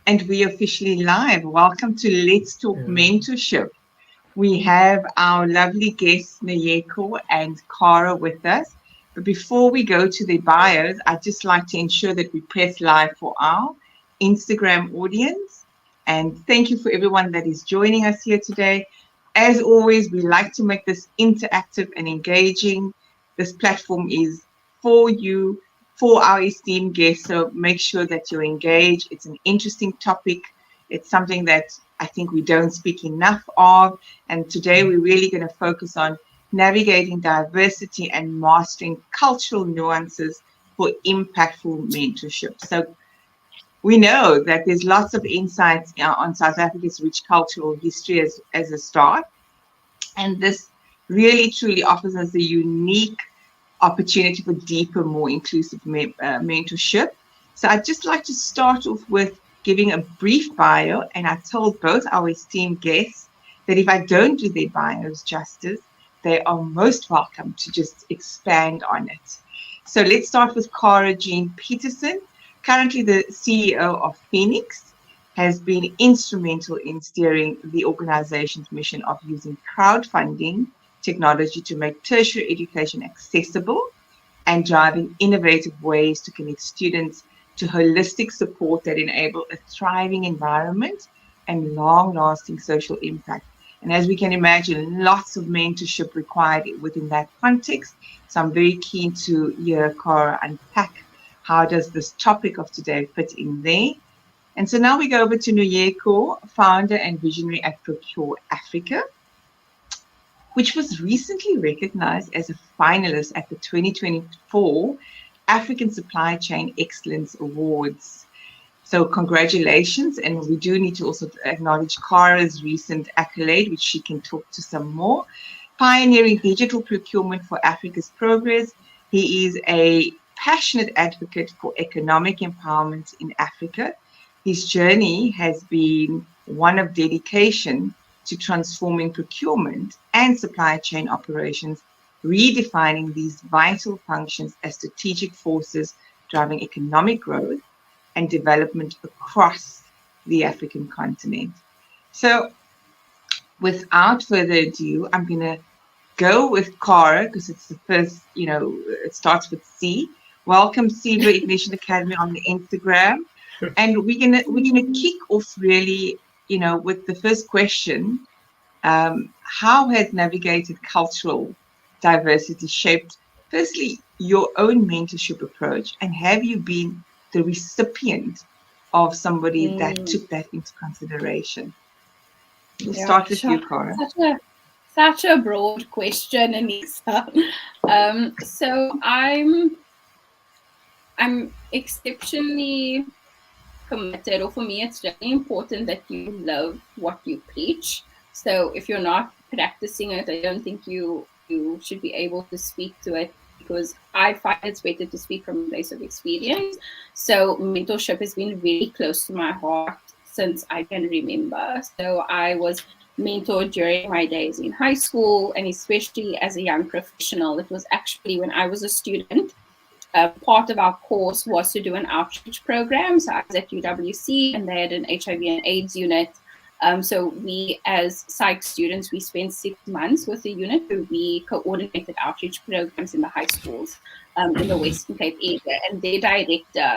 And we officially live. Welcome to Let's Talk Mentorship. We have our lovely guests, Nyeko and Cara, with us. But before we go to their bios, I'd just like to ensure that we press live for our Instagram audience. And thank you for everyone that is joining us here today. As always, we like to make this interactive and engaging. This platform is for you, for our esteemed guests. So make sure that you're engaged. It's an interesting topic. It's something that I think we don't speak enough of. And today we're really going to focus on navigating diversity and mastering cultural nuances for impactful mentorship. So we know that there's lots of insights on South Africa's rich cultural history as a start. And this really truly offers us a unique opportunity for deeper, more inclusive mentorship. So I'd just like to start off with giving a brief bio. And I told both our esteemed guests that if I don't do their bios justice, they are most welcome to just expand on it. So let's start with Cara-Jean Petersen, currently the CEO of Phoenix, has been instrumental in steering the organization's mission of using crowdfunding technology to make tertiary education accessible and driving innovative ways to connect students to holistic support that enable a thriving environment and long-lasting social impact. And as we can imagine, lots of mentorship required within that context. So I'm very keen to hear Cara unpack how does this topic of today fit in there. And so now we go over to Nyeko, founder and visionary at Procure Africa, which was recently recognized as a finalist at the 2024 African Supply Chain Excellence Awards. So congratulations, and we do need to also acknowledge Cara's recent accolade, which she can talk to some more. Pioneering digital procurement for Africa's progress, he is a passionate advocate for economic empowerment in Africa. His journey has been one of dedication to transforming procurement and supply chain operations, redefining these vital functions as strategic forces driving economic growth and development across the African continent. So without further ado, I'm going to go with Cara because it's the first, it starts with C. Welcome, Zebra Ignition Academy on the Instagram. And we're gonna kick off really, with the first question. How has navigated cultural diversity shaped, firstly, your own mentorship approach? And have you been the recipient of somebody that took that into consideration? We'll start with you, Cara. Such a broad question, Anissa. So I'm exceptionally committed, or for me, it's really important that you love what you preach. So if you're not practicing it, I don't think you should be able to speak to it, because I find it's better to speak from a place of experience. So mentorship has been very close to my heart since I can remember. So I was mentored during my days in high school, and especially as a young professional. It was actually when I was a student. Part of our course was to do an outreach program. So I was at UWC, and they had an HIV and AIDS unit. So we, as psych students, we spent 6 months with the unit where we coordinated outreach programs in the high schools in the Western Cape area. And their director,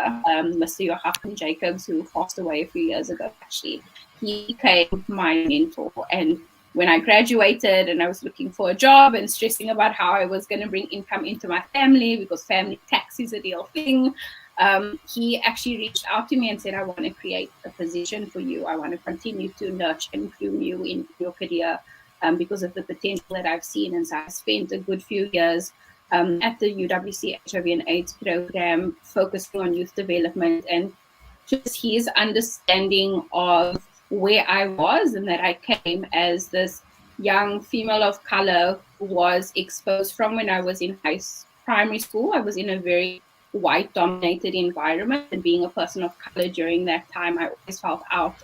Mr. Joachim Jacobs, who passed away a few years ago, actually, he became my mentor. And when I graduated and I was looking for a job and stressing about how I was going to bring income into my family, because family tax is a real thing, he actually reached out to me and said, I want to create a position for you. I want to continue to nurture and groom you in your career because of the potential that I've seen. And so I spent a good few years at the UWC HIV and AIDS program, focusing on youth development, and just his understanding of where I was and that I came as this young female of color who was exposed from when I was in primary school. I was in a very white-dominated environment, and being a person of color during that time, I always felt out,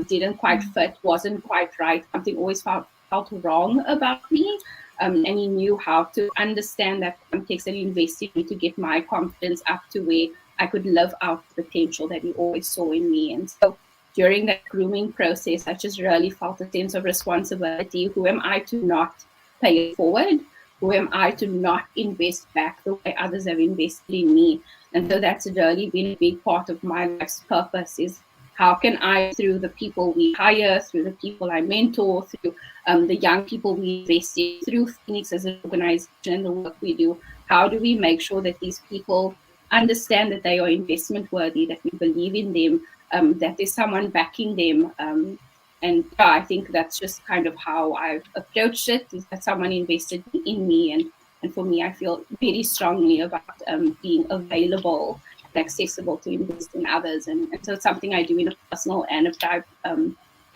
didn't quite fit, wasn't quite right. Something always felt wrong about me. And he knew how to understand that context and invest in me to get my confidence up to where I could live out the potential that he always saw in me. And so during that grooming process, I just really felt a sense of responsibility. Who am I to not pay it forward? Who am I to not invest back the way others have invested in me? And so that's really been a big part of my life's purpose, is how can I, through the people we hire, through the people I mentor, through the young people we invest in, through Phoenix as an organization and the work we do, how do we make sure that these people understand that they are investment worthy, that we believe in them, that there's someone backing them. And yeah, I think that's just kind of how I've approached it, is that someone invested in me. And for me, I feel very strongly about being available and accessible to invest in others. And so it's something I do in a personal and a private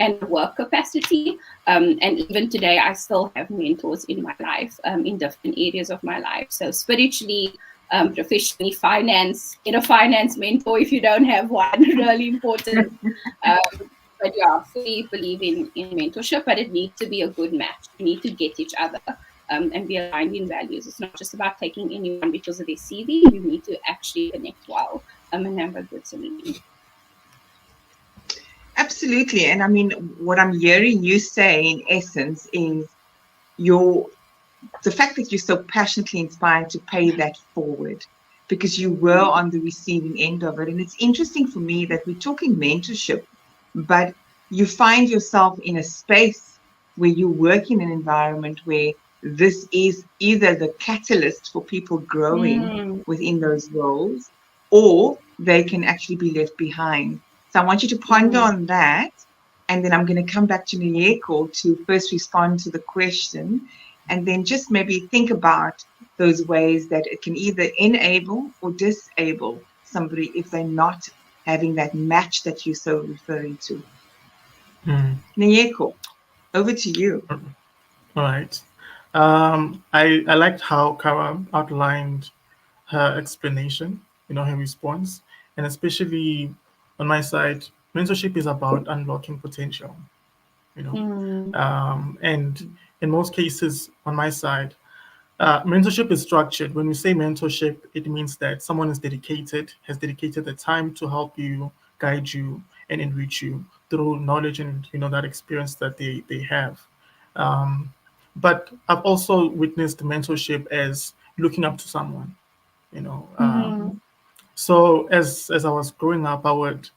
and work capacity. And even today, I still have mentors in my life, in different areas of my life. So spiritually, professionally, finance, get a finance mentor if you don't have one, really important. But yeah, fully believe in mentorship, but it needs to be a good match. You need to get each other and be aligned in values. It's not just about taking anyone because of their CV. You need to actually connect well and have a good solution. Absolutely. And I mean, what I'm hearing you say in essence is your the fact that you're so passionately inspired to pay that forward because you were on the receiving end of it. And it's interesting for me that we're talking mentorship, but you find yourself in a space where you work in an environment where this is either the catalyst for people growing within those roles or they can actually be left behind. So I want you to ponder on that. And then I'm going to come back to Nyeko to first respond to the question and then just maybe think about those ways that it can either enable or disable somebody if they're not having that match that you're so referring to. Nyeko, over to you. All right. I liked how Kara outlined her explanation, her response, and especially on my side, mentorship is about unlocking potential, you know. And in most cases, on my side, mentorship is structured. When we say mentorship, it means that someone is dedicated, has dedicated the time to help you, guide you, and enrich you through knowledge and that experience that they have. Um, but I've also witnessed mentorship as looking up to someone. You know, so as I was growing up, I would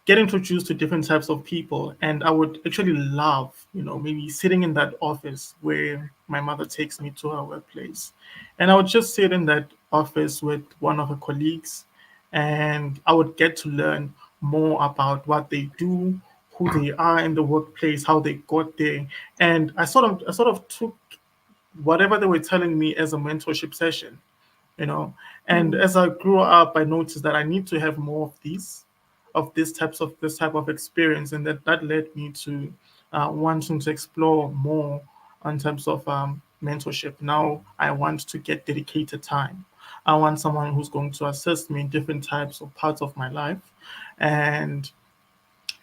get introduced to different types of people, and I would actually love, maybe sitting in that office where my mother takes me to her workplace, and I would just sit in that office with one of her colleagues, and I would get to learn more about what they do, who they are in the workplace, how they got there, and I sort of took whatever they were telling me as a mentorship session, you know. And as I grew up, I noticed that I need to have more of this type of experience, and that led me to wanting to explore more in terms of mentorship. Now I want to get dedicated time. I want someone who's going to assist me in different types of parts of my life, and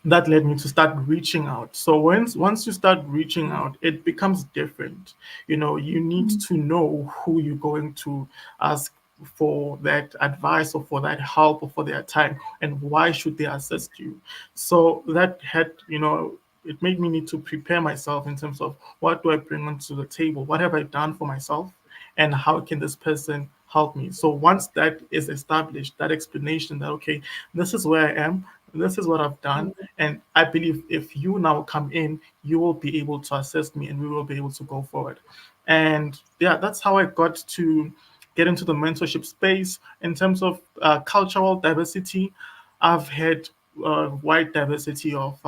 that led me to start reaching out. So once you start reaching out, it becomes different. You need to know who you're going to ask for that advice or for that help or for their time, and why should they assist you. So that had, it made me need to prepare myself in terms of what do I bring onto the table, what have I done for myself, and how can this person help me. So once that is established, that explanation that, okay, this is where I am, this is what I've done, and I believe if you now come in, you will be able to assist me and we will be able to go forward. And yeah, that's how I got to get into the mentorship space. In terms of cultural diversity, I've had a wide diversity of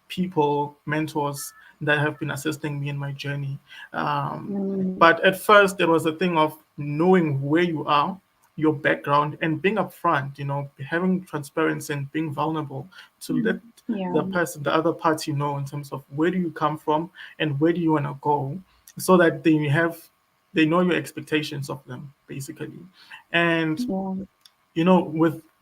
people, mentors that have been assisting me in my journey. But at first, there was a thing of knowing where you are, your background, and being upfront, having transparency and being vulnerable to let Yeah. the other party know in terms of where do you come from and where do you want to go, so that they know your expectations of them, basically. And Yeah.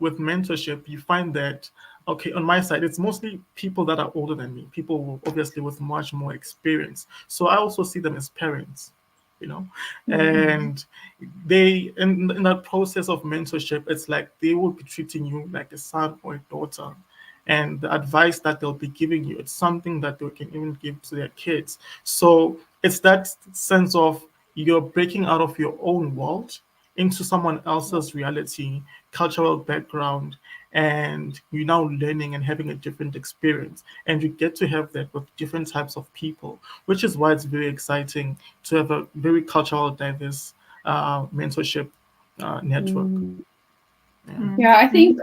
with mentorship, you find that, okay, on my side, it's mostly people that are older than me, people obviously with much more experience. So I also see them as parents, And they, in that process of mentorship, it's like they will be treating you like a son or a daughter. And the advice that they'll be giving you, it's something that they can even give to their kids. So it's that sense of you're breaking out of your own world into someone else's reality, cultural background, and you're now learning and having a different experience. And you get to have that with different types of people, which is why it's very exciting to have a very cultural, diverse mentorship network. Yeah, I think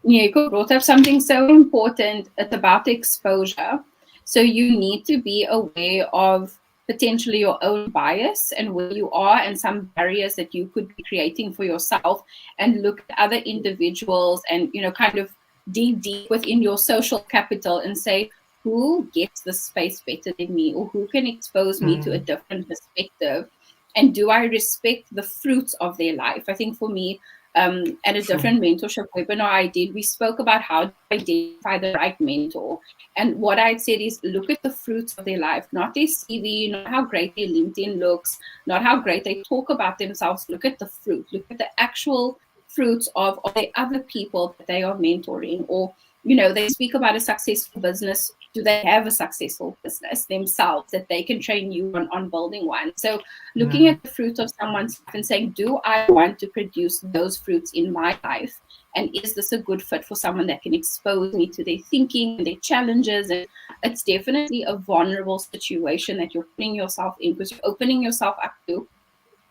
Nyeko brought up something so important. It's about exposure. So you need to be aware of potentially your own bias and where you are and some barriers that you could be creating for yourself, and look at other individuals and, kind of dig deep within your social capital and say, who gets the space better than me, or who can expose me to a different perspective? And do I respect the fruits of their life? I think for me, at a different mentorship webinar I did, we spoke about how to identify the right mentor. And what I'd said is, look at the fruits of their life, not their CV, not how great their LinkedIn looks, not how great they talk about themselves. Look at the fruit, look at the actual fruits of the other people that they are mentoring. Or, they speak about a successful business. Do they have a successful business themselves that they can train you on building one? So looking at the fruit of someone's life and saying, do I want to produce those fruits in my life? And is this a good fit for someone that can expose me to their thinking and their challenges? And it's definitely a vulnerable situation that you're putting yourself in, because you're opening yourself up to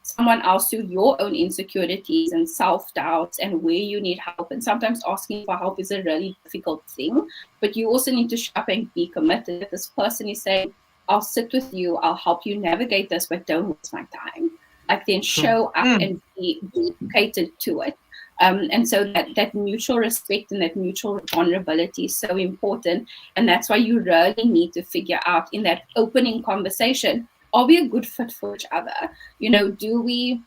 someone else, to your own insecurities and self-doubts and where you need help. And sometimes asking for help is a really difficult thing, but you also need to show up and be committed. This person is saying, I'll sit with you, I'll help you navigate this, but don't waste my time. Like, then show up and be dedicated to it. And so that mutual respect and that mutual vulnerability is so important. And that's why you really need to figure out in that opening conversation, are we a good fit for each other? Do we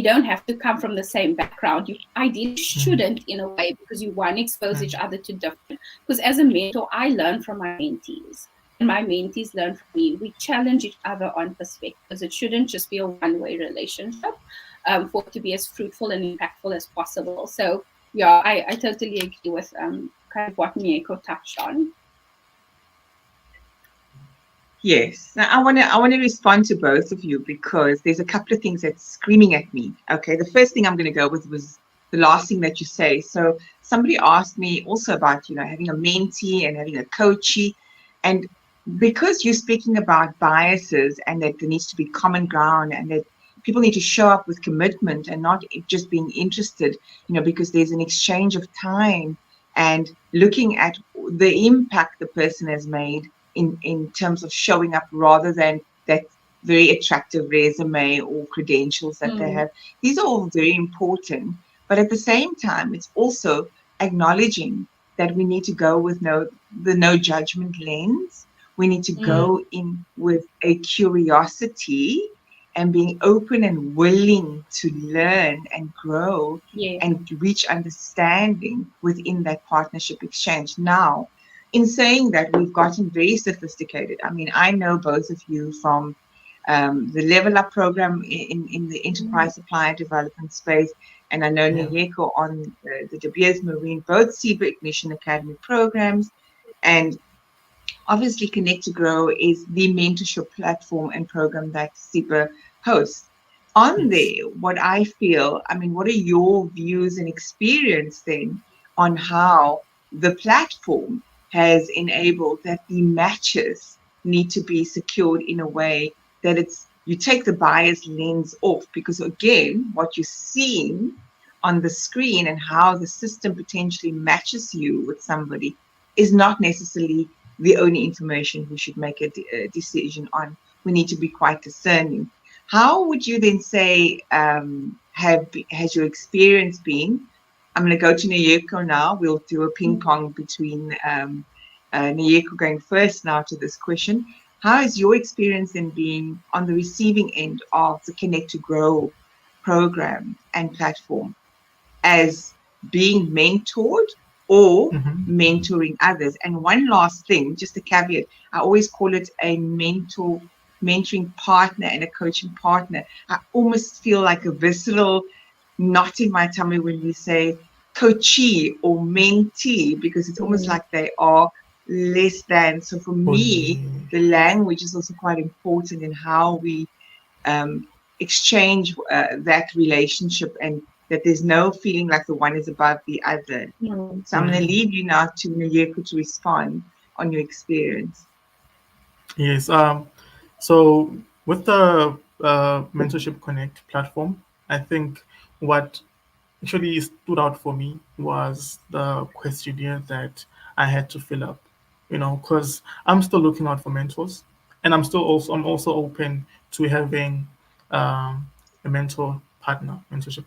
don't have to come from the same background. You ideally shouldn't, in a way, because you want to expose each other to different. Because as a mentor, I learn from my mentees, and my mentees learn from me. We challenge each other on perspectives. It shouldn't just be a one-way relationship, for it to be as fruitful and impactful as possible. So yeah, I totally agree with kind of what Nyeko touched on. Yes. Now I want to respond to both of you, because there's a couple of things that's screaming at me. Okay, the first thing I'm going to go with was the last thing that you say. So somebody asked me also about having a mentee and having a coachee, and because you're speaking about biases and that there needs to be common ground and that people need to show up with commitment and not just being interested, because there's an exchange of time and looking at the impact the person has made in terms of showing up, rather than that very attractive resume or credentials that they have. These are all very important, but at the same time, it's also acknowledging that we need to go with the no judgment lens. We need to go in with a curiosity and being open and willing to learn and grow and reach understanding within that partnership exchange. Now, in saying that, we've gotten very sophisticated. I mean, I know both of you from the Level Up program in the enterprise supplier development space, and I know Nyeko on the De Beers Marine, both SIBA Ignition Academy programs. And obviously, Connect to Grow is the mentorship platform and program that SIBA hosts. On there, what I feel, what are your views and experience then on how the platform has enabled that the matches need to be secured in a way that you take the bias lens off? Because again, what you're seeing on the screen and how the system potentially matches you with somebody is not necessarily the only information we should make a decision on. We need to be quite discerning. How would you then say has your experience been? I'm going to go to Nyeko now. We'll do a ping pong between Nyeko going first now to this question. How has your experience in being on the receiving end of the Connect to Grow program and platform, as being mentored or mentoring others? And one last thing, just a caveat, I always call it a mentor mentoring partner and a coaching partner, I almost feel like a visceral knot in my tummy when we say coachee or mentee, because it's almost like they are less than. So for me, the language is also quite important in how we exchange that relationship, and that there's no feeling like the one is above the other. So I'm going to leave you now to Nyeko to respond on your experience. Yes. So with the Mentorship Connect platform, I think what actually stood out for me was the questionnaire that I had to fill up. Because I'm still looking out for mentors, and I'm also open to having a mentorship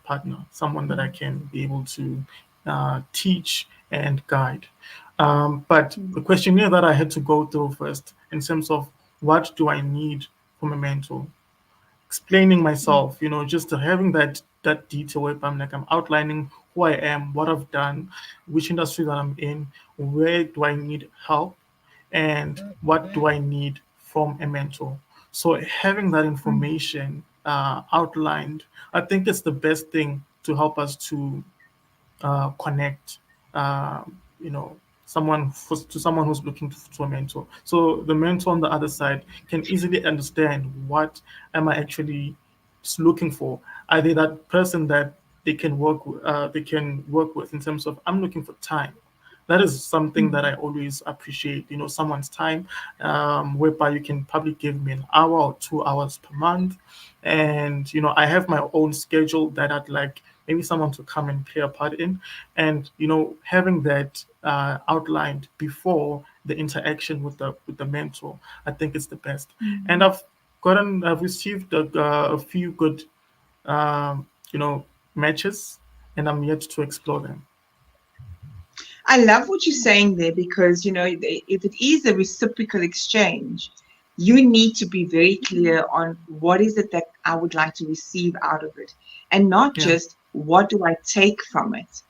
partner, someone that I can be able to teach and guide. But the questionnaire that I had to go through first, in terms of what do I need from a mentor, explaining myself, just having that detail where I'm outlining who I am, what I've done, which industry that I'm in, where do I need help, and what do I need from a mentor. So having that information outlined, I think it's the best thing to help us to connect, uh, you know, to someone who's looking to a mentor. So the mentor on the other side can easily understand what am I actually looking for. Are they that person that they can work with in terms of I'm looking for time. That is something that I always appreciate, someone's time, whereby you can probably give me an hour or 2 hours per month. And, I have my own schedule that I'd like maybe someone to come and play a part in. And, having that outlined before the interaction with the mentor, I think it's the best. And I've received a few good, um, you know, matches, and I'm yet to explore them. I love what you're saying there, because, if it is a reciprocal exchange, you need to be very clear on what is it that I would like to receive out of it, and not Yeah. just what do I take from it,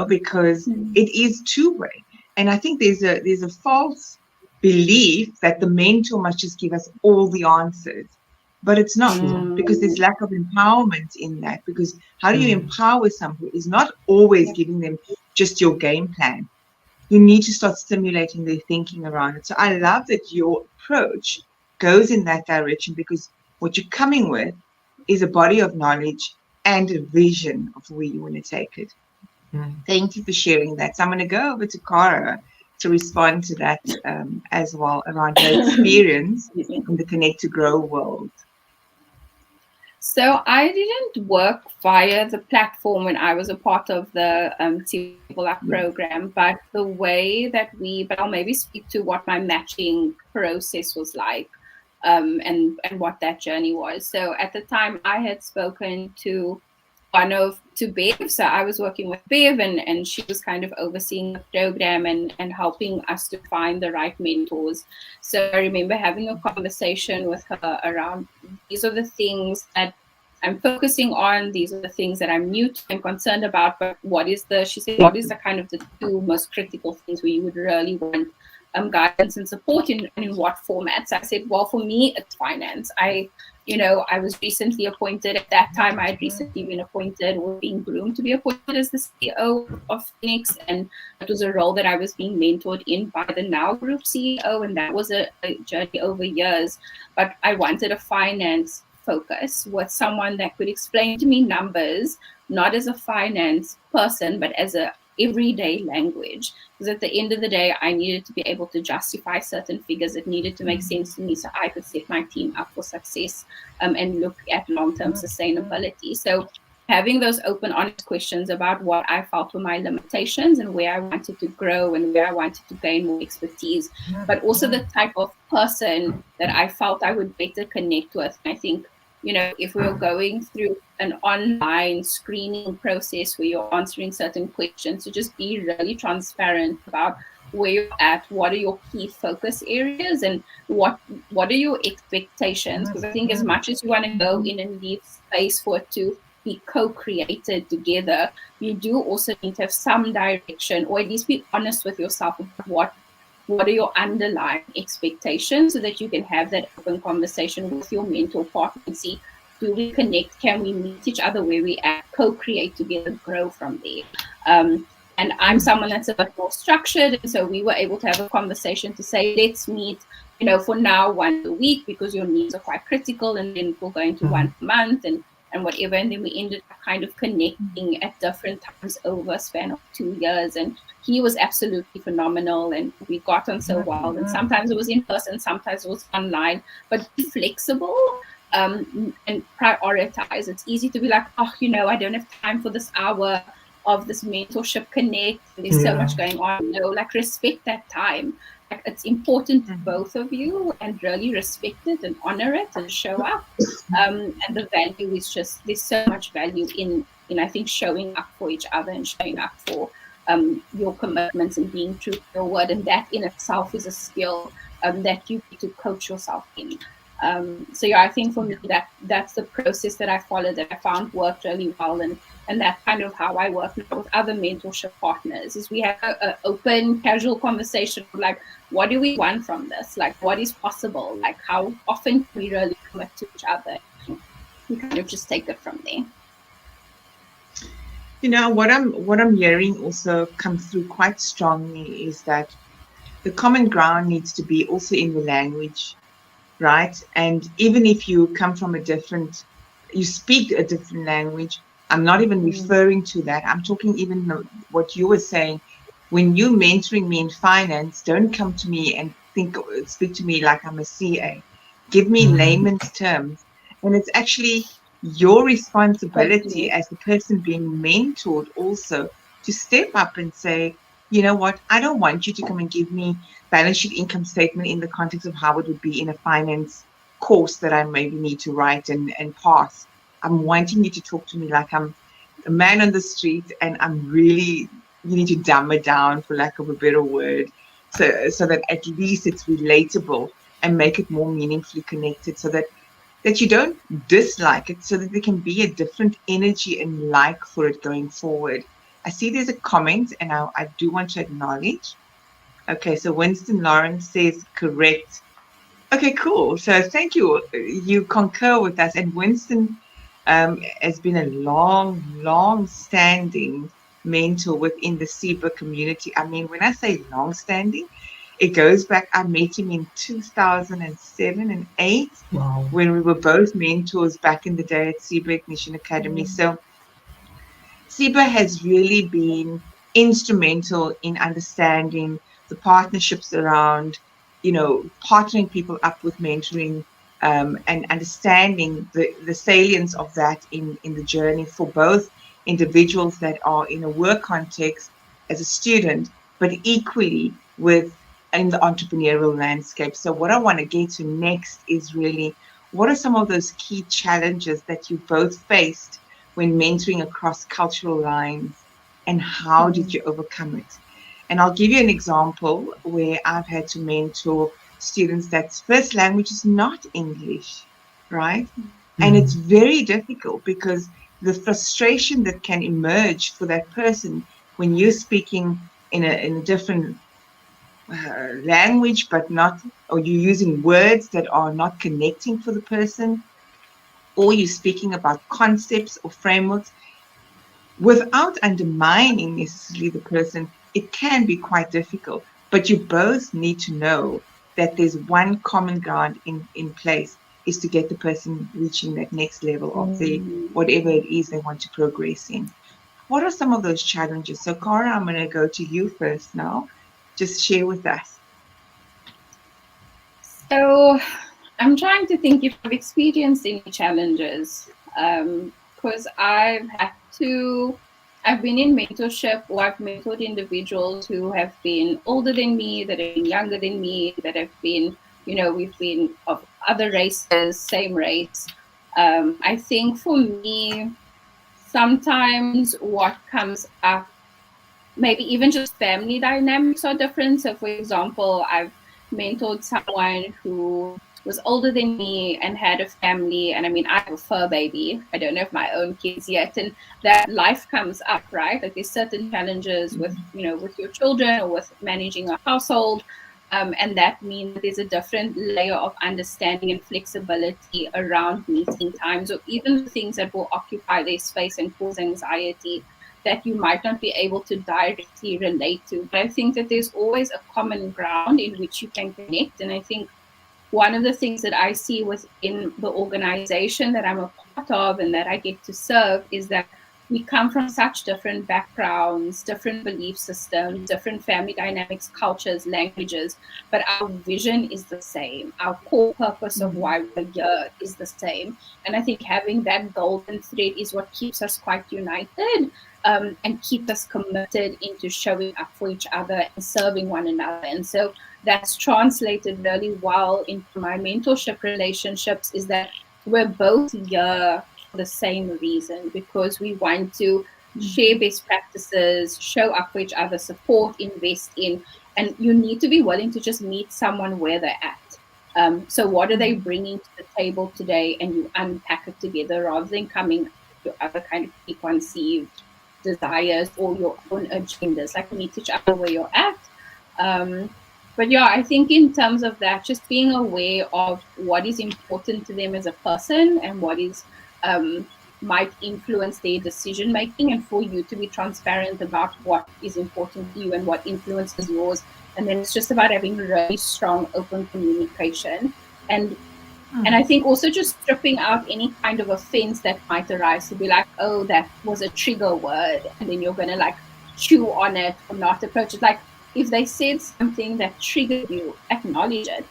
because it is two-way. And I think there's a false belief that the mentor must just give us all the answers. But it's not, because there's lack of empowerment in that. Because how do you empower someone who is not always giving them just your game plan? You need to start stimulating their thinking around it. So I love that your approach goes in that direction, because what you're coming with is a body of knowledge and a vision of where you want to take it. Thank you for sharing that. So I'm going to go over to Cara to respond to that as well, around her experience in the Connect to Grow world. So I didn't work via the platform when I was a part of the Mathebula program, but the way that but I'll maybe speak to what my matching process was like, and what that journey was. So at the time, I had spoken to Bev. So I was working with Bev, and she was kind of overseeing the program and helping us to find the right mentors. So I remember having a conversation with her around, these are the things that I'm focusing on, these are the things that I'm new to and concerned about, but she said, what is the kind of the two most critical things where you would really want guidance and support in what formats? I said, well, for me, it's finance. I was recently appointed. At that time, I had recently been appointed, or being groomed to be appointed as the CEO of Phoenix. And it was a role that I was being mentored in by the now group CEO. And that was a journey over years. But I wanted a finance focus with someone that could explain to me numbers, not as a finance person, but as a everyday language. Because at the end of the day, I needed to be able to justify certain figures. It needed to make sense to me so I could set my team up for success, and look at long-term sustainability. So having those open, honest questions about what I felt were my limitations and where I wanted to grow and where I wanted to gain more expertise, but also the type of person that I felt I would better connect with. And I think, if we were going through an online screening process where you're answering certain questions, to just be really transparent about where you're at, what are your key focus areas, and what are your expectations. Because I think as much as you want to go in and leave space for it to be co-created together, you do also need to have some direction, or at least be honest with yourself about what what are your underlying expectations, so that you can have that open conversation with your mentor partner and see, do we connect? Can we meet each other where we at, co-create together, grow from there? And I'm someone that's a bit more structured, and so we were able to have a conversation to say, let's meet, for now once a week, because your needs are quite critical, and then we'll go into once a month and whatever. And then we ended up kind of connecting at different times over a span of 2 years, and he was absolutely phenomenal, and we got on so well. And sometimes it was in person, sometimes it was online, but be flexible. And prioritize. It's easy to be like, oh, I don't have time for this hour of this mentorship connect. There's so much going on. Like, respect that time. Like, it's important to both of you, and really respect it and honor it and show up. And the value is just, there's so much value in I think, showing up for each other and showing up for your commitments and being true to your word. And that in itself is a skill that you need to coach yourself in. So yeah, I think for me that's the process that I followed, that I found worked really well, and that's kind of how I work now with other mentorship partners. Is we have an open, casual conversation of like, what do we want from this? Like, what is possible? Like, how often can we really commit to each other? We kind of just take it from there. What I'm hearing also come through quite strongly is that the common ground needs to be also in the language. Right? And even if you come from you speak a different language, I'm not even referring to that. I'm talking even what you were saying. When you're mentoring me in finance, don't come to me and speak to me like I'm a CA. Give me layman's terms. And it's actually your responsibility as the person being mentored also to step up and say, you know what, I don't want you to come and give me balance sheet income statement in the context of how it would be in a finance course that I maybe need to write and pass. I'm wanting you to talk to me like I'm a man on the street, and you need to dumb it down, for lack of a better word, so that at least it's relatable and make it more meaningfully connected, so that you don't dislike it, so that there can be a different energy and like for it going forward. I see there's a comment, and I do want to acknowledge. Okay, so Winston Lawrence says correct. Okay, cool. So thank you. You concur with us. And Winston has been a long-standing mentor within the SEBA community. I mean, when I say long-standing, it goes back. I met him in 2007 and 8 when we were both mentors back in the day at SEBA Ignition Academy. So SEBA has really been instrumental in understanding the partnerships around, partnering people up with mentoring, and understanding the salience of that in the journey for both individuals that are in a work context as a student, but equally in the entrepreneurial landscape. So what I want to get to next is really, what are some of those key challenges that you both faced when mentoring across cultural lines, and how did you overcome it? And I'll give you an example where I've had to mentor students that's first language is not English, right? And it's very difficult because the frustration that can emerge for that person when you're speaking in a different language, but not, or you're using words that are not connecting for the person, or you're speaking about concepts or frameworks without undermining necessarily the person, it can be quite difficult. But you both need to know that there's one common ground in place, is to get the person reaching that next level of whatever it is they want to progress in. What are some of those challenges? So Cara, I'm going to go to you first now. Just share with us. So I'm trying to think if I've experienced any challenges, because I've been in mentorship, or I've mentored individuals who have been older than me, that have been younger than me, that have been, we've been of other races, same race. I think for me, sometimes what comes up, maybe even just family dynamics are different. So for example, I've mentored someone who was older than me and had a family, and I mean, I have a fur baby. I don't have my own kids yet, and that life comes up, right? Like, there's certain challenges with, with your children, or with managing a household. And that means that there's a different layer of understanding and flexibility around meeting times, or even the things that will occupy their space and cause anxiety that you might not be able to directly relate to. But I think that there's always a common ground in which you can connect. And I think one of the things that I see within the organization that I'm a part of and that I get to serve is that we come from such different backgrounds, different belief systems, different family dynamics, cultures, languages, but our vision is the same. Our core purpose of why we're here is the same. And I think having that golden thread is what keeps us quite united, and keep us committed into showing up for each other and serving one another. And so that's translated really well into my mentorship relationships, is that we're both here for the same reason, because we want to share best practices, show up for each other, support, invest in, and you need to be willing to just meet someone where they're at. So what are they bringing to the table today, and you unpack it together rather than coming with your other kind of preconceived desires or your own agendas. Like, meet each other where you're at. But yeah, I think in terms of that, just being aware of what is important to them as a person and what is might influence their decision making, and for you to be transparent about what is important to you and what influences yours. And then it's just about having really strong, open communication. And I think also just stripping out any kind of offense that might arise, to be like, oh, that was a trigger word, and then you're going to like chew on it or not approach it. Like, if they said something that triggered you, acknowledge it.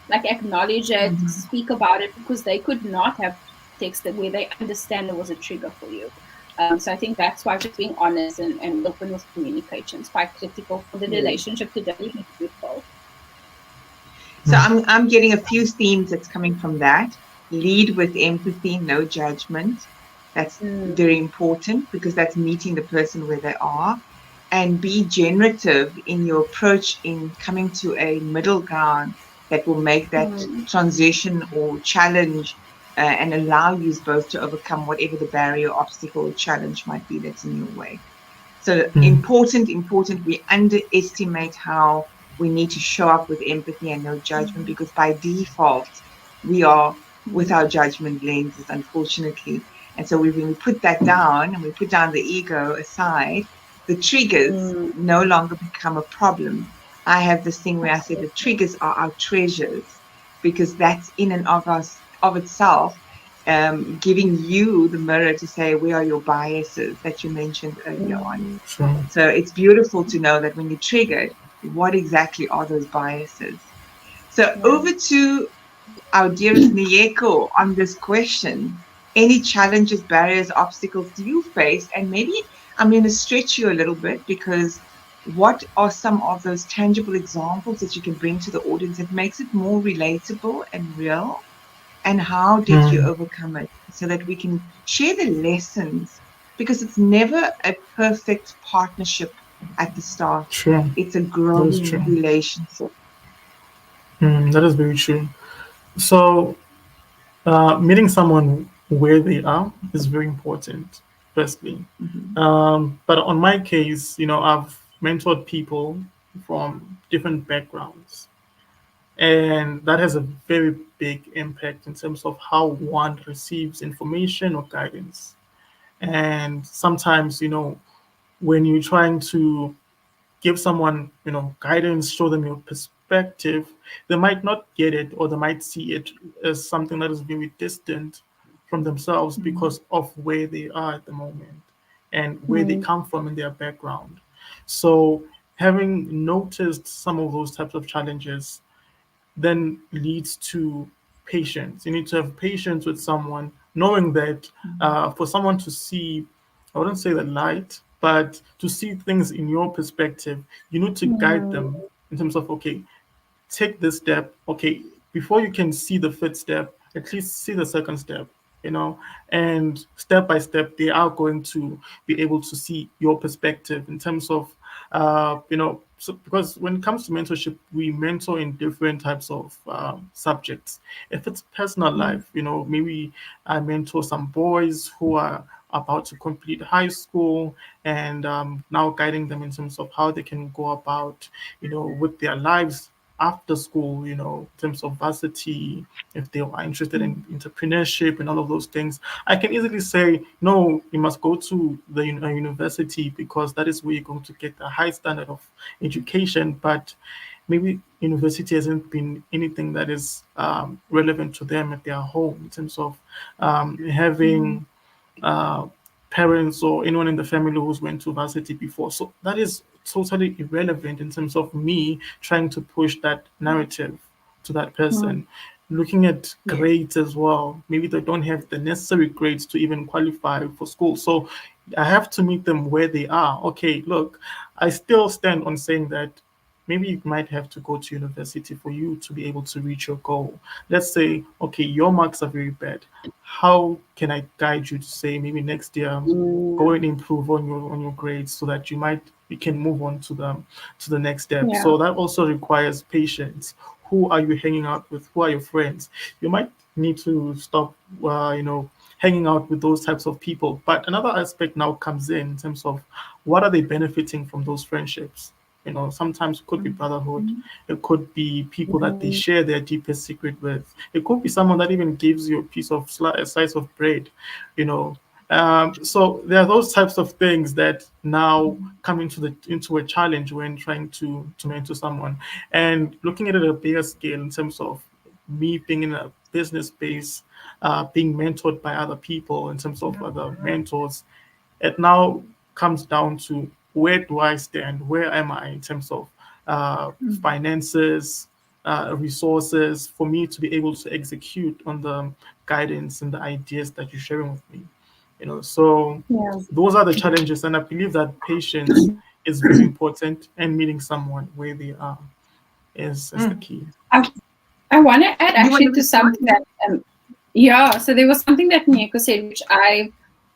Like, acknowledge it, speak about it, because they could not have text where they understand it was a trigger for you. So I think that's why just being honest and open with communication is quite critical for the relationship to really be fruitful. So I'm getting a few themes that's coming from that. Lead with empathy, no judgment. That's very important, because that's meeting the person where they are. And be generative in your approach in coming to a middle ground that will make that transition or challenge and allow you both to overcome whatever the barrier, obstacle, or challenge might be that's in your way. So important. We underestimate how we need to show up with empathy and no judgment, because by default, we are with our judgment lenses, unfortunately. And so when we put that down and we put down the ego aside, the triggers no longer become a problem. I have this thing where I say the triggers are our treasures, because that's in and of itself giving you the mirror to say, where are your biases that you mentioned earlier on. Sure. So it's beautiful to know that when you're triggered, what exactly are those biases? So over to our dearest Nyeko on this question. Any challenges, barriers, obstacles do you face? And maybe I'm going to stretch you a little bit, because what are some of those tangible examples that you can bring to the audience that makes it more relatable and real? And how did you overcome it, so that we can share the lessons? Because it's never a perfect partnership at the start. Sure. It's a That is growing true. relationship. That is very true. So, meeting someone where they are is very important, firstly. But on my case, I've mentored people from different backgrounds, and that has a very big impact in terms of how one receives information or guidance. And sometimes, when you're trying to give someone, guidance, show them your perspective, they might not get it, or they might see it as something that is very distant from themselves because of where they are at the moment and where they come from in their background. So having noticed some of those types of challenges then leads to patience. You need to have patience with someone, knowing that for someone to see, I wouldn't say the light, but to see things in your perspective, you need to guide them in terms of, okay, take this step. Okay, before you can see the fifth step, at least see the second step, and step by step, they are going to be able to see your perspective in terms of, so because when it comes to mentorship, we mentor in different types of subjects. If it's personal life, maybe I mentor some boys who are about to complete high school, and now guiding them in terms of how they can go about, with their lives after school, in terms of varsity, if they are interested in entrepreneurship and all of those things, I can easily say, no, you must go to the university because that is where you're going to get a high standard of education. But maybe university hasn't been anything that is relevant to them at their home in terms of having uh, parents or anyone in the family who's went to varsity before. So that is totally irrelevant in terms of me trying to push that narrative to that person. Looking at grades as well, maybe they don't have the necessary grades to even qualify for school. So I have to meet them where they are. Okay, look, I still stand on saying that maybe you might have to go to university for you to be able to reach your goal. Let's say, okay, your marks are very bad. How can I guide you to say maybe next year go and improve on your grades so that you can move on to the next step. Yeah. So that also requires patience. Who are you hanging out with? Who are your friends? You might need to stop, hanging out with those types of people. But another aspect now comes in terms of what are they benefiting from those friendships? Sometimes it could be brotherhood. It could be people that they share their deepest secret with. It could be someone that even gives you a piece of a slice of bread, you know. So there are those types of things that now come into a challenge when trying to mentor someone, and looking at it at a bigger scale in terms of me being in a business space, being mentored by other people in terms of other mentors. It now comes down to where do I stand? Where am I in terms of finances, resources for me to be able to execute on the guidance and the ideas that you're sharing with me? So Yeah. those are the challenges, and I believe that patience is very important, and meeting someone where they are is the key. I want to add You want actually to to something that so there was something that Nyeko said, which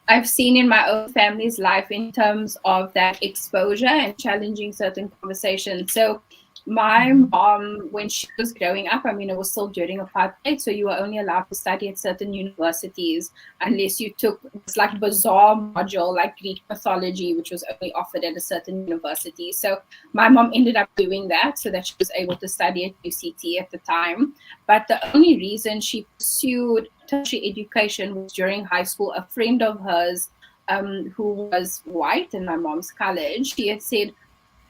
I've seen in my own family's life in terms of that exposure and challenging certain conversations. So my mom, when she was growing up, it was still during apartheid, so you were only allowed to study at certain universities unless you took this like bizarre module like Greek mythology, which was only offered at a certain university. So my mom ended up doing that so that she was able to study at UCT at the time. But the only reason she pursued tertiary education was during high school. A friend of hers who was white in my mom's college, she had said,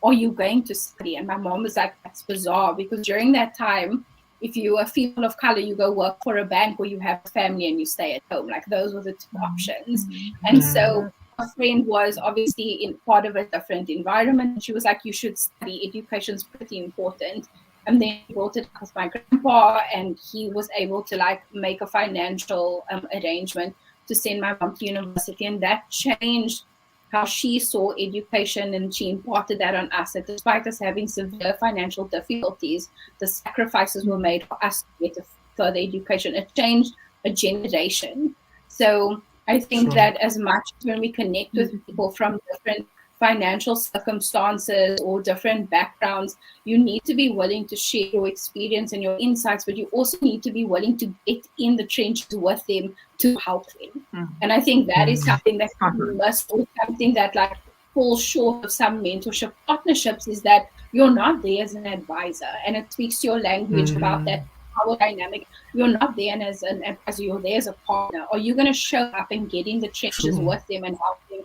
are you going to study? And my mom was like, that's bizarre, because during that time, if you were a female of color, you go work for a bank or you have a family and you stay at home. Like those were the two options. And so a friend was obviously in part of a different environment. She was like, you should study. Education's pretty important. And then he brought it up with my grandpa, and he was able to like make a financial arrangement to send my mom to university. And that changed how she saw education, and she imparted that on us, that despite us having severe financial difficulties, the sacrifices were made for us to get a further education. It changed a generation. So I think that as much as when we connect with people from different financial circumstances or different backgrounds, you need to be willing to share your experience and your insights, but you also need to be willing to get in the trenches with them to help them. And I think that is something that must, or something that like falls short of some mentorship partnerships, is that you're not there as an advisor, and it speaks to your language about that power dynamic. You're not there as an advisor, you're there as a partner. Are you going to show up and get in the trenches with them and help them?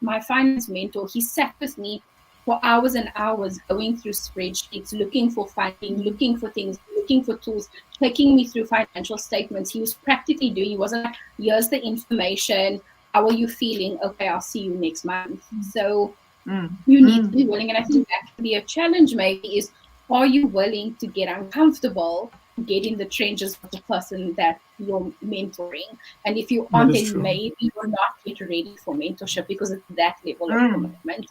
My finance mentor, he sat with me for hours and hours going through spreadsheets, looking for funding, looking for things, looking for tools, taking me through financial statements. He was practically doing, he wasn't like, here's the information, how are you feeling? Okay, I'll see you next month. So you need to be willing, and I think that could be a challenge maybe, is are you willing to get uncomfortable, get in the trenches with the person that you're mentoring? And if you aren't, then maybe you're not yet ready for mentorship, because it's that level of commitment.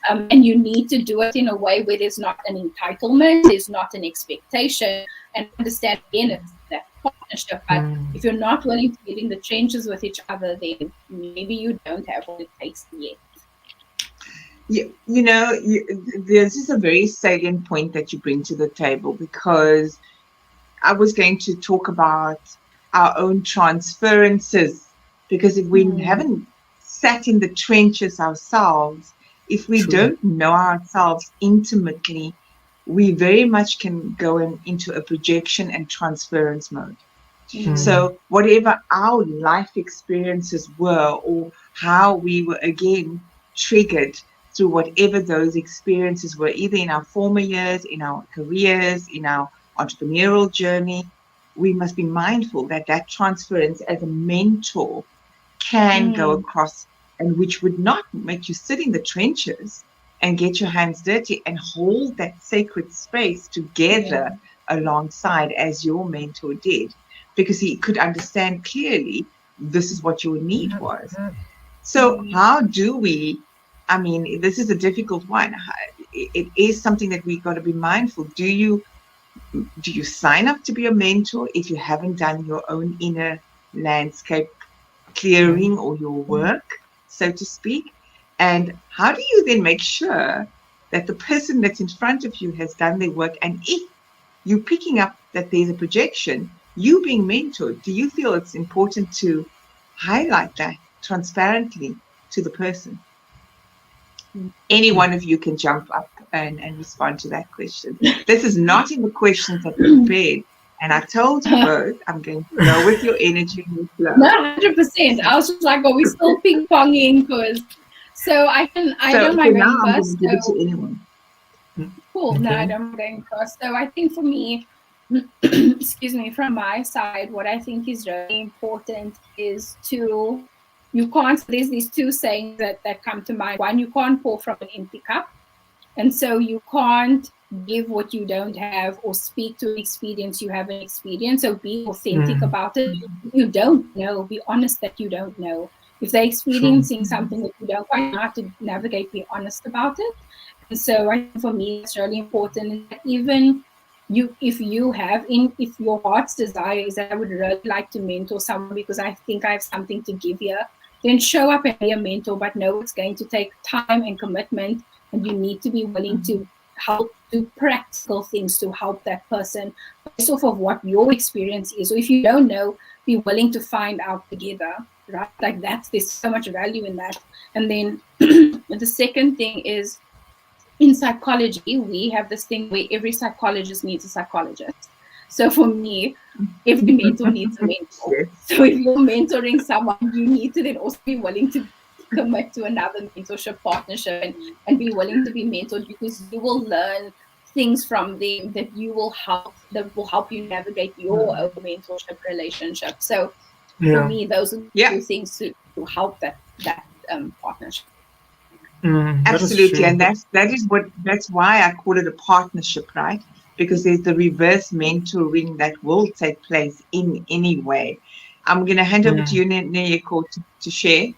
And you need to do it in a way where there's not an entitlement, there's not an expectation, and understand, again, it's that partnership. But if you're not willing to get in the trenches with each other, then maybe you don't have what it takes yet. There's just a very salient point that you bring to the table, because I was going to talk about our own transferences, because if we haven't sat in the trenches ourselves, if we don't know ourselves intimately, we very much can go into a projection and transference mode. So whatever our life experiences were, or how we were again triggered through whatever those experiences were, either in our former years, in our careers, in our entrepreneurial journey, we must be mindful that that transference as a mentor can go across, and which would not make you sit in the trenches and get your hands dirty and hold that sacred space together alongside as your mentor did, because he could understand clearly this is what your need was. So how do we, I mean, this is a difficult one. It is something that we've got to be mindful. Do you sign up to be a mentor if you haven't done your own inner landscape clearing or your work, so to speak? And how do you then make sure that the person that's in front of you has done their work? And if you're picking up that there's a projection, you being mentored, do you feel it's important to highlight that transparently to the person? Any one of you can jump up and respond to that question. This is not in the questions that we prepared. And I told you both, I'm going to go with your energy and flow. No, 100%. I was just like, are we still ping-ponging? So I don't mind now going I'm first. going to give it to anyone. Cool. Okay. No, I don't mind going first. So I think for me, excuse me, from my side, what I think is really important is there's these two sayings that come to mind. One, you can't pour from an empty cup. And so you can't give what you don't have or speak to an experience you haven't experienced. So be authentic about it. If you don't know, be honest that you don't know. If they're experiencing something that you don't quite know how to navigate, be honest about it. And so I think for me, it's really important that even if your heart's desire is that I would really like to mentor someone because I think I have something to give here, then show up and be a mentor, but know it's going to take time and commitment, and you need to be willing to help do practical things to help that person based off of what your experience is. So if you don't know, be willing to find out together, right? Like there's so much value in that. And then the second thing is, in psychology, we have this thing where every psychologist needs a psychologist. So for me, every mentor needs a mentor. So if you're mentoring someone, you need to then also be willing to commit to another mentorship partnership and be willing to be mentored, because you will learn things from them that will help you navigate your own mentorship relationship. So for me, those are the two things to help that partnership. Absolutely, and that's why I call it a partnership, right? Because there's the reverse mentoring that will take place in any way. I'm going to hand over to you, Nyeko, to share.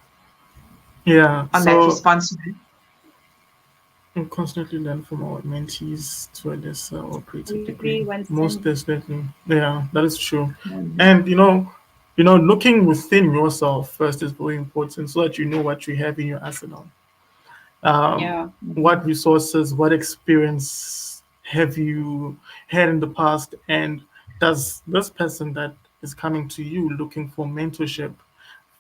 On that response. We constantly learn from our mentees to a lesser or greater degree. Winston. Most definitely. Yeah, that is true. And looking within yourself first is very important, so that you know what you have in your arsenal. What resources, what experience have you had in the past, and does this person that is coming to you looking for mentorship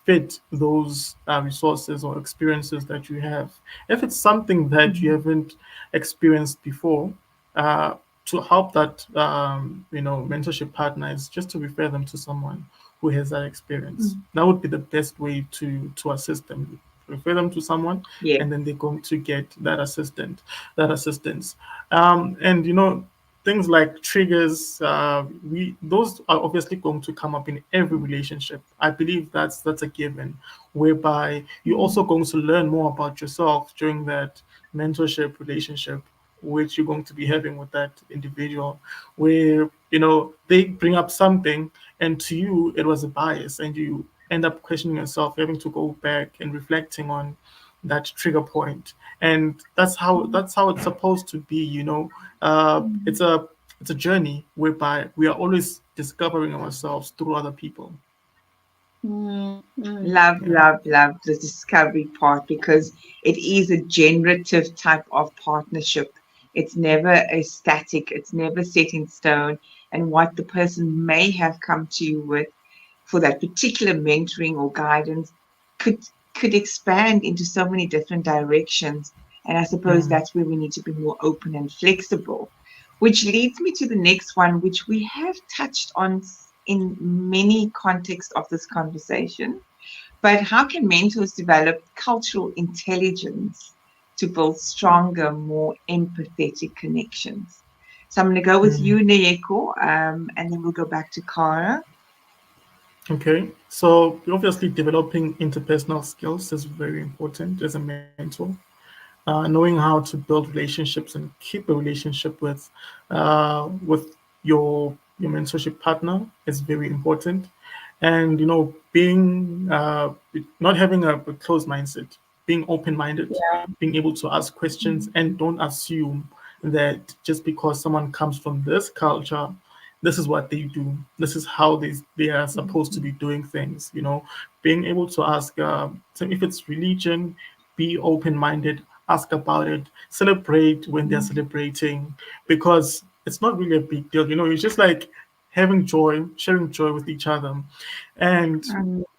fit those resources or experiences that you have? If it's something that you haven't experienced before, to help that mentorship partner is just to refer them to someone who has that experience. That would be the best way to assist them. Refer them to someone, and then they're going to get that assistance. And things like triggers, those are obviously going to come up in every relationship. I believe that's a given, whereby you're also going to learn more about yourself during that mentorship relationship, which you're going to be having with that individual, where they bring up something, and to you it was a bias, and you end up questioning yourself, having to go back and reflecting on that trigger point. And that's how it's supposed to be. It's a journey whereby we are always discovering ourselves through other people. Love the discovery part, because it is a generative type of partnership. It's never a static, it's never set in stone. And what the person may have come to you with for that particular mentoring or guidance could expand into so many different directions. And I suppose that's where we need to be more open and flexible. which leads me to the next one, which we have touched on in many contexts of this conversation. But how can mentors develop cultural intelligence to build stronger, more empathetic connections? So I'm going to go with you, Nyeko, and then we'll go back to Cara. Okay, so obviously developing interpersonal skills is very important as a mentor. Knowing how to build relationships and keep a relationship with your mentorship partner is very important, and being not having a closed mindset, being open-minded, Yeah. being able to ask questions, and don't assume that just because someone comes from this culture, this is what they do, this is how they are supposed to be doing things. Being able to ask, so if it's religion, be open-minded, ask about it, celebrate when they're celebrating, because it's not really a big deal. It's just like having joy, sharing joy with each other, and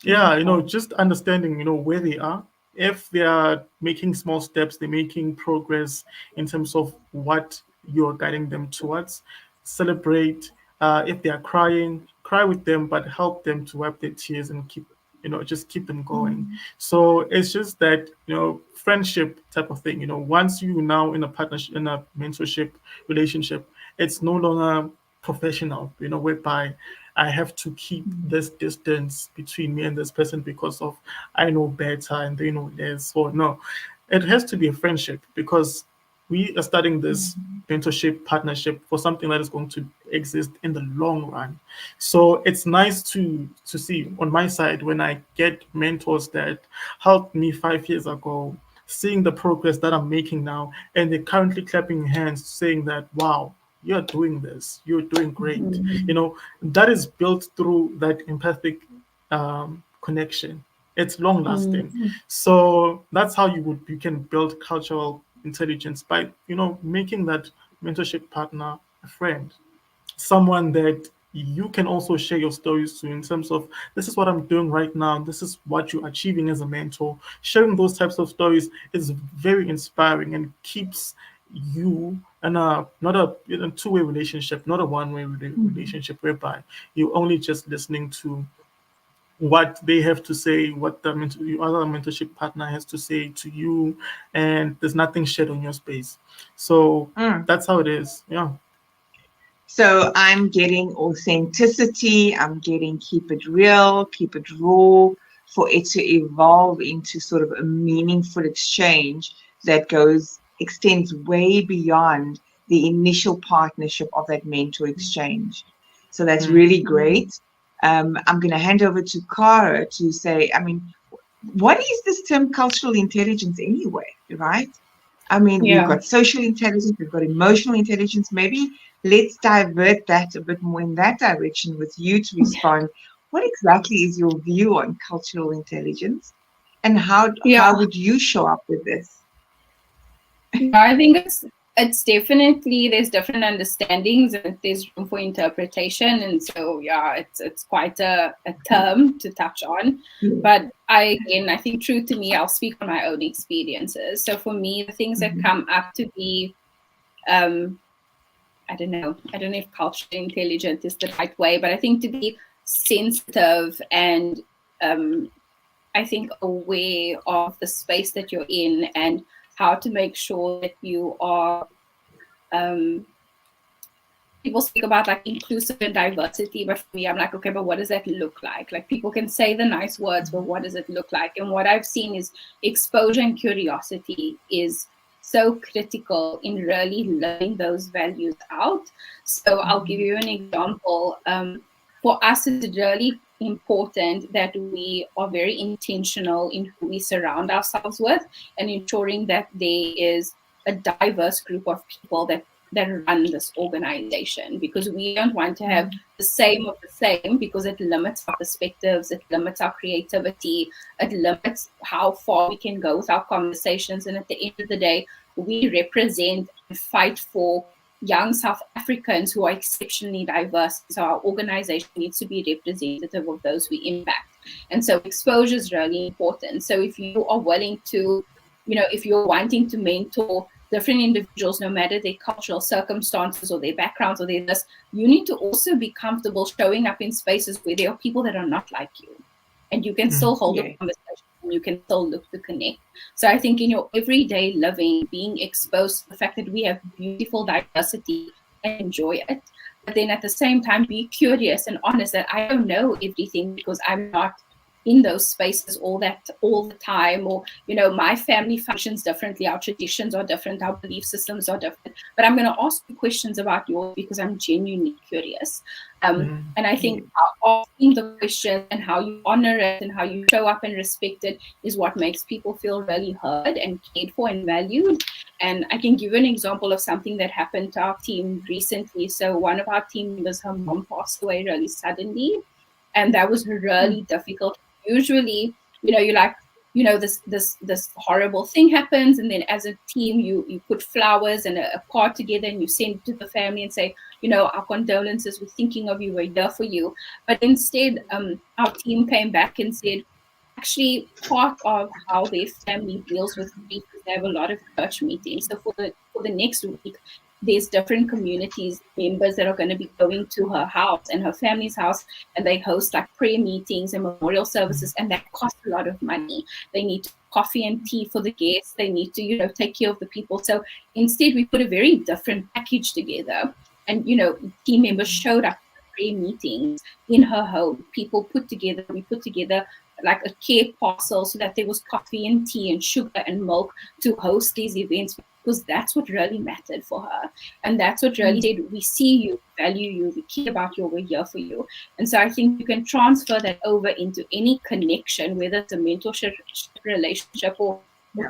yeah, just understanding, where they are. If they are making small steps, they're making progress in terms of what you're guiding them towards. Celebrate. If they are crying, cry with them, but help them to wipe their tears and just keep them going. So it's just that, friendship type of thing. Once you now in a partnership, in a mentorship relationship, it's no longer professional, whereby I have to keep this distance between me and this person because of I know better and they know less. Or no, it has to be a friendship, because we are starting this mentorship partnership for something that is going to exist in the long run. So it's nice to see on my side when I get mentors that helped me 5 years ago, seeing the progress that I'm making now, and they're currently clapping hands saying that, wow, you're doing this, you're doing great. That is built through that empathic connection. It's long lasting. So that's how you can build cultural intelligence, by making that mentorship partner a friend, someone that you can also share your stories to, in terms of, this is what I'm doing right now, this is what you're achieving as a mentor. Sharing those types of stories is very inspiring and keeps you in a not a two-way relationship, not a one-way relationship whereby you're only just listening to what they have to say, what your other mentorship partner has to say to you, and there's nothing shared on your space. So that's how it is. Yeah. So I'm getting authenticity, I'm getting keep it real, keep it raw, for it to evolve into sort of a meaningful exchange that extends way beyond the initial partnership of that mentor exchange. So that's really great. I'm going to hand over to Cara to say, what is this term cultural intelligence anyway, right? We've got social intelligence, we've got emotional intelligence. Maybe let's divert that a bit more in that direction with you to respond. What exactly is your view on cultural intelligence, and how would you show up with this? I think it's definitely, there's different understandings and there's room for interpretation, and so it's quite a term to touch on. But I think true to me, I'll speak on my own experiences. So for me, the things that come up to be I don't know if culturally intelligent is the right way, but I think to be sensitive and I think aware of the space that you're in and how to make sure that you are people speak about like inclusive and diversity, but for me, I'm like, okay, but what does that look like? Like, people can say the nice words, but what does it look like? And what I've seen is exposure and curiosity is so critical in really learning those values out. So I'll give you an example. For us, it's really important that we are very intentional in who we surround ourselves with and ensuring that there is a diverse group of people that run this organization, because we don't want to have the same of the same, because it limits our perspectives, it limits our creativity, it limits how far we can go with our conversations. And at the end of the day, we represent and fight for young South Africans who are exceptionally diverse. So our organization needs to be representative of those we impact. And so exposure is really important. So if you are willing to, if you're wanting to mentor different individuals, no matter their cultural circumstances or their backgrounds or their this, you need to also be comfortable showing up in spaces where there are people that are not like you. And you can still hold a conversation, and you can still look to connect. So I think in your everyday living, being exposed to the fact that we have beautiful diversity and enjoy it, but then at the same time be curious and honest that I don't know everything because I'm not in those spaces all the time, or my family functions differently, our traditions are different, our belief systems are different, but I'm going to ask you questions about yours because I'm genuinely curious. And I think asking the questions and how you honor it and how you show up and respect it is what makes people feel really heard and cared for and valued. And I can give you an example of something that happened to our team recently. So one of our team members, her mom passed away really suddenly, and that was really difficult. Usually, you're like, this horrible thing happens, and then as a team, you put flowers and a card together, and you send it to the family and say, our condolences, we're thinking of you, we're there for you. But instead, our team came back and said, actually, part of how their family deals with grief is they have a lot of church meetings. So for the next week, there's different communities members that are going to be going to her house and her family's house, and they host like prayer meetings and memorial services, and that costs a lot of money. They need coffee and tea for the guests. They need to, take care of the people. So instead, we put a very different package together, and team members showed up to prayer meetings in her home. We put together like a care parcel so that there was coffee and tea and sugar and milk to host these events, because that's what really mattered for her. And that's what really said, we see you, value you, we care about you, we're here for you. And so I think you can transfer that over into any connection, whether it's a mentorship relationship or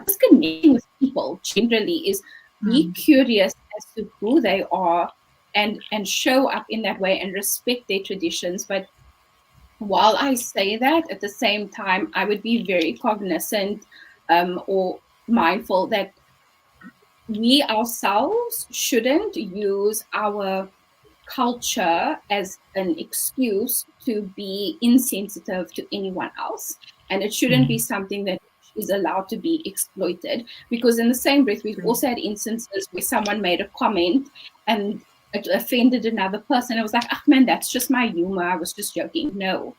just connecting with people generally, is be curious as to who they are and show up in that way and respect their traditions. But while I say that, at the same time, I would be very cognizant or mindful that we ourselves shouldn't use our culture as an excuse to be insensitive to anyone else. And it shouldn't be something that is allowed to be exploited. Because in the same breath, we've also had instances where someone made a comment and it offended another person. I was like, man, that's just my humor. I was just joking. No,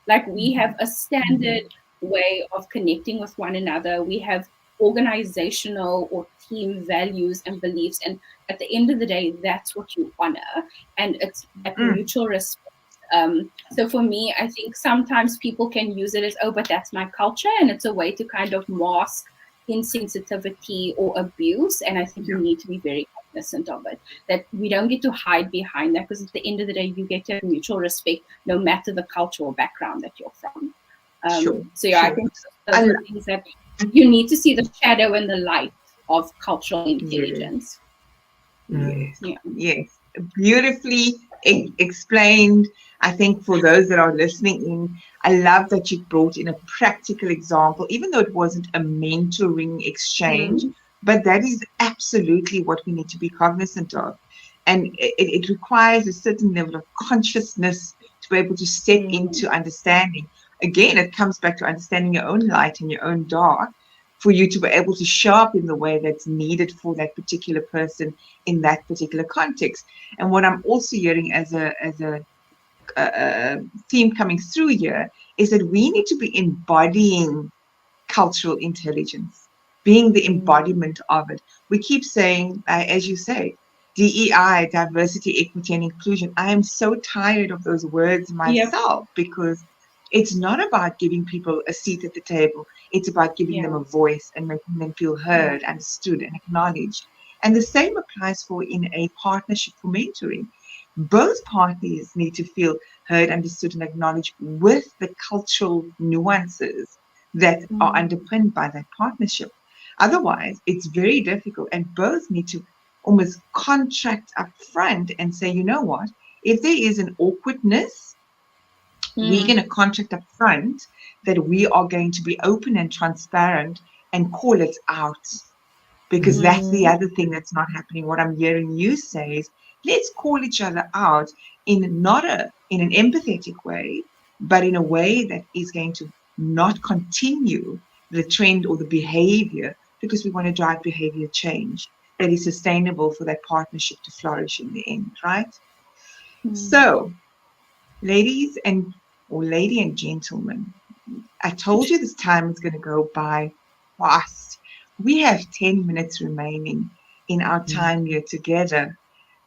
like we have a standard way of connecting with one another. We have organizational or team values and beliefs. And at the end of the day, that's what you honor. And it's that mutual respect. So for me, I think sometimes people can use it as, but that's my culture. And it's a way to kind of mask insensitivity or abuse. And I think you need to be very cognizant of it, that we don't get to hide behind that, because at the end of the day, you get to have mutual respect no matter the cultural background that you're from. I think those are things that you need to see, the shadow and the light of cultural intelligence. Yes. Beautifully explained. I think for those that are listening in, I love that you brought in a practical example, even though it wasn't a mentoring exchange, but that is absolutely what we need to be cognizant of. And it requires a certain level of consciousness to be able to step into understanding. Again, it comes back to understanding your own light and your own dark, for you to be able to show up in the way that's needed for that particular person in that particular context. And what I'm also hearing as a theme coming through here is that we need to be embodying cultural intelligence, being the embodiment of it. We keep saying, as you say, DEI, diversity, equity, and inclusion. I am so tired of those words myself, because it's not about giving people a seat at the table. It's about giving them a voice and making them feel heard, understood, and acknowledged. And the same applies for in a partnership for mentoring. Both parties need to feel heard, understood, and acknowledged with the cultural nuances that are underpinned by that partnership. Otherwise, it's very difficult, and both need to almost contract up front and say, you know what, if there is an awkwardness, we're going to contract up front that we are going to be open and transparent and call it out. Because that's the other thing that's not happening. What I'm hearing you say is, let's call each other out in an empathetic way, but in a way that is going to not continue the trend or the behavior, because we want to drive behavior change. that is sustainable for that partnership to flourish in the end, right? Mm. So, lady and gentlemen, I told you this time is going to go by fast. We have 10 minutes remaining in our time here together.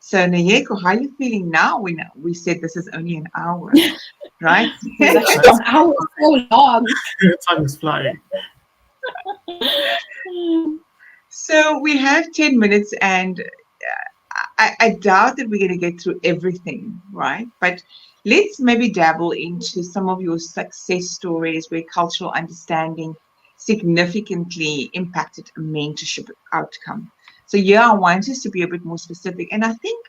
So, Nyeko, how are you feeling now? We said this is only an hour, right? It's actually an hour so long. Time is flying. So we have 10 minutes, and I doubt that we're going to get through everything, right? But let's maybe dabble into some of your success stories where cultural understanding significantly impacted a mentorship outcome. So yeah, I want us to be a bit more specific. And I think,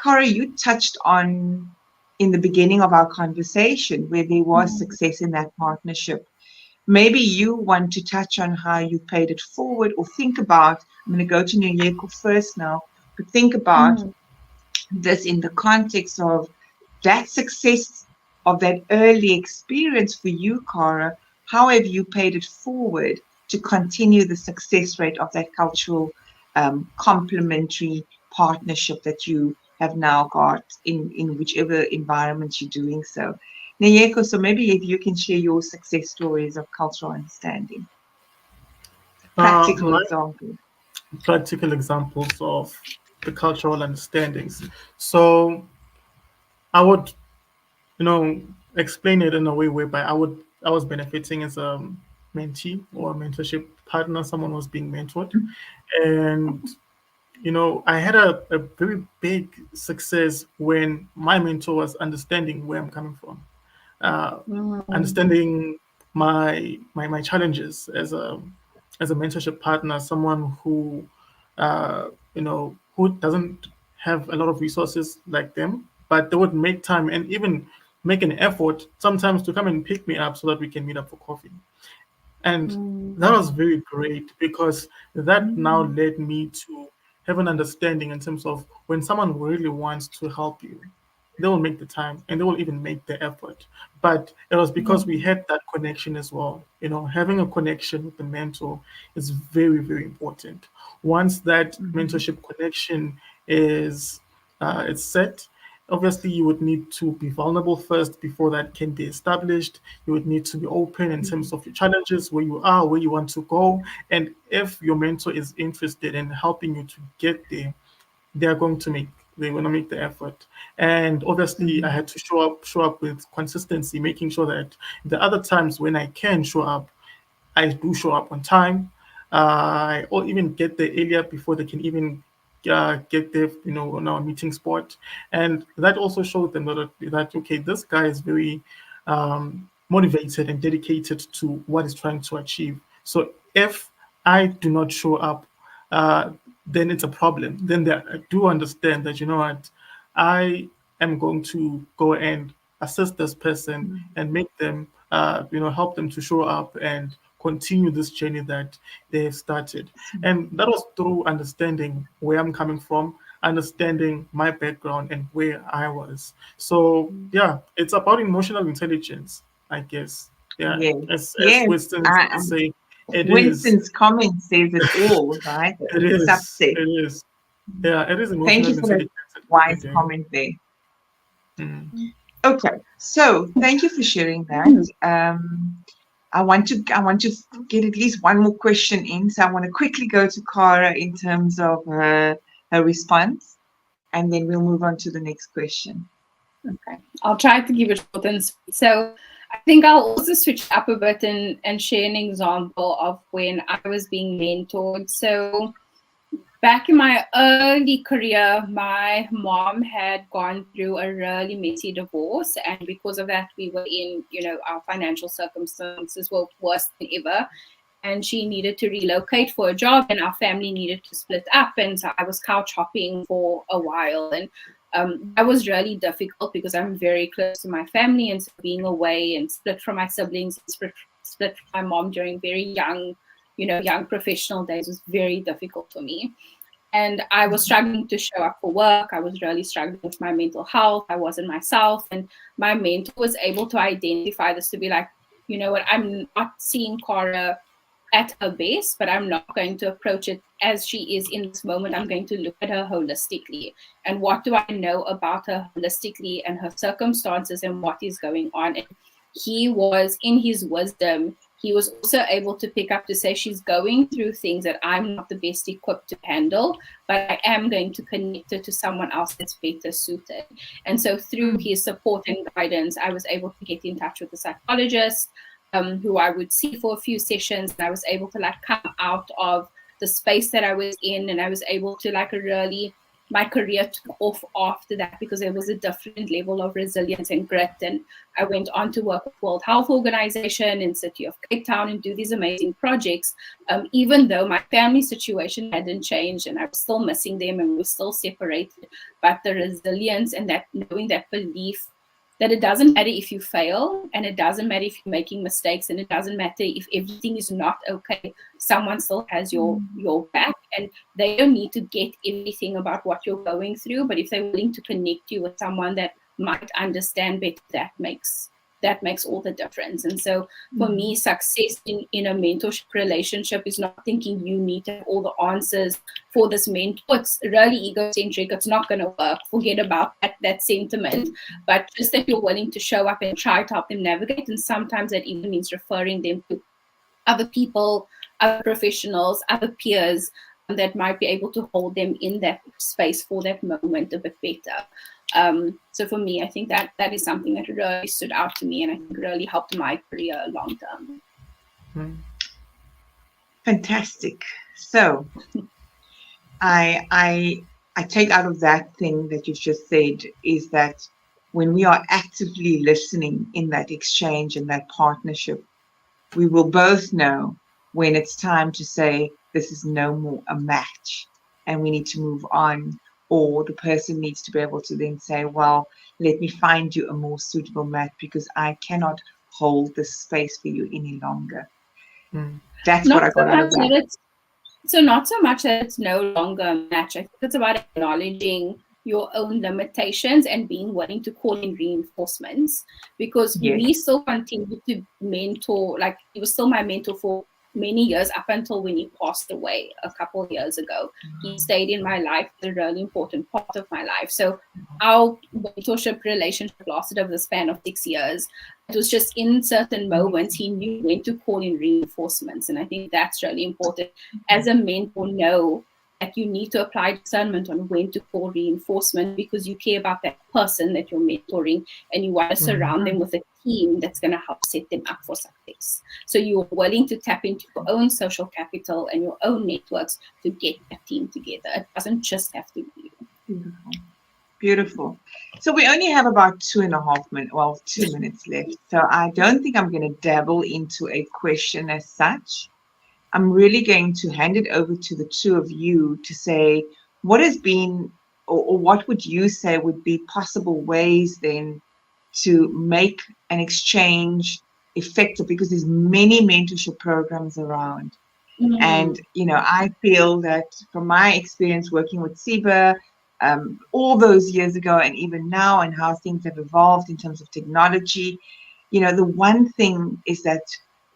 Cara, you touched on in the beginning of our conversation where there was success in that partnership. Maybe you want to touch on how you paid it forward, or think about, I'm going to go to Nyeko first now, but think about this in the context of that success of that early experience for you, Cara. How have you paid it forward to continue the success rate of that cultural complementary partnership that you have now got in whichever environment you're doing so? Nyeko, so maybe if you can share your success stories of cultural understanding, practical My examples. practical examples of the cultural understandings. So I would, you know, explain it in a way whereby I was benefiting as a mentee or a mentorship partner. Someone was being mentored, and I had a very big success when my mentor was understanding where I'm coming from, uh, understanding my challenges as a mentorship partner, someone who who doesn't have a lot of resources like them, but they would make time and even make an effort sometimes to come and pick me up so that we can meet up for coffee. And that was very great because that now led me to have an understanding in terms of when someone really wants to help you, they will make the time and they will even make the effort. But it was because we had that connection as well. Having a connection with the mentor is very, very important. Once that mentorship connection is it's set, obviously you would need to be vulnerable first before that can be established. You would need to be open in terms of your challenges, where you are, where you want to go. And if your mentor is interested in helping you to get there, they are going to make the effort. And obviously I had to show up with consistency, making sure that the other times when I can show up, I do show up on time. Or even get there earlier before they can even get there, on our meeting spot. And that also showed them that okay, this guy is very motivated and dedicated to what he's trying to achieve. So if I do not show up, then it's a problem. Then I do understand that, what, I am going to go and assist this person and make them, help them to show up and continue this journey that they have started. And that was through understanding where I'm coming from, understanding my background and where I was. So yeah, it's about emotional intelligence, I guess. Yeah, Yes, as yes. Winston would say, it is. Winston's comment says it all, right? It It's is. upset. It is. Yeah, it is Thank emotional you for that intelligence at the end of wise the day. comment there. Mm. Okay, so thank you for sharing that. I want to get at least one more question in, so I want to quickly go to Cara in terms of her response, and then we'll move on to the next question. Okay, I'll try to give it short and sweet. So I think I'll also switch up a bit and share an example of when I was being mentored. So back in my early career, my mom had gone through a really messy divorce, and because of that, we were in, our financial circumstances were worse than ever. And she needed to relocate for a job, and our family needed to split up. And so I was couch hopping for a while, and that was really difficult because I'm very close to my family, and so being away and split from my siblings, split from my mom during very young professional days was very difficult for me. And I was struggling to show up for work. I was really struggling with my mental health. I wasn't myself. And my mentor was able to identify this, to be like, you know what, I'm not seeing Cara at her best, but I'm not going to approach it as she is in this moment. I'm going to look at her holistically. And what do I know about her holistically and her circumstances and what is going on? And he was, in his wisdom, he was also able to pick up to say she's going through things that I'm not the best equipped to handle, but I am going to connect her to someone else that's better suited. And so through his support and guidance, I was able to get in touch with a psychologist who I would see for a few sessions, and I was able to like come out of the space that I was in, and I was able to like really, my career took off after that because there was a different level of resilience and grit. And I went on to work with World Health Organization in City of Cape Town and do these amazing projects, even though my family situation hadn't changed and I was still missing them and we were still separated. But the resilience and that knowing, that belief that it doesn't matter if you fail, and it doesn't matter if you're making mistakes, and it doesn't matter if everything is not okay, someone still has your back, and they don't need to get everything about what you're going through, but if they're willing to connect you with someone that might understand better, that makes all the difference. And so for me, success in a mentorship relationship is not thinking you need to have all the answers for this mentor. It's really egocentric. It's not going to work. Forget about that sentiment. But just that you're willing to show up and try to help them navigate. And sometimes that even means referring them to other people, other professionals, other peers that might be able to hold them in that space for that moment a bit better. So for me, I think that is something that really stood out to me, and I think really helped my career long term. Fantastic. So I take out of that thing that you've just said is that when we are actively listening in that exchange and that partnership, we will both know when it's time to say this is no more a match and we need to move on, or the person needs to be able to then say, well, let me find you a more suitable match because I cannot hold this space for you any longer. That's what I got out of that. So not so much that it's no longer a match. I think it's about acknowledging your own limitations and being willing to call in reinforcements, because we still continue to mentor. Like, he was still my mentor for many years up until when he passed away a couple of years ago. He stayed in my life, a really important part of my life. So our mentorship relationship lasted over the span of 6 years. It was just in certain moments he knew when to call in reinforcements. And I think that's really important. As a mentor, know that you need to apply discernment on when to call reinforcement, because you care about that person that you're mentoring and you want to surround them with a team that's going to help set them up for success. So you're willing to tap into your own social capital and your own networks to get that team together. It doesn't just have to be you. Beautiful. So we only have about 2.5 minutes, 2 minutes left. So I don't think I'm going to dabble into a question as such. I'm really going to hand it over to the two of you to say what has been, or what would you say would be possible ways then to make an exchange effective, because there's many mentorship programs around. And, I feel that from my experience working with SIBA all those years ago and even now, and how things have evolved in terms of technology, the one thing is that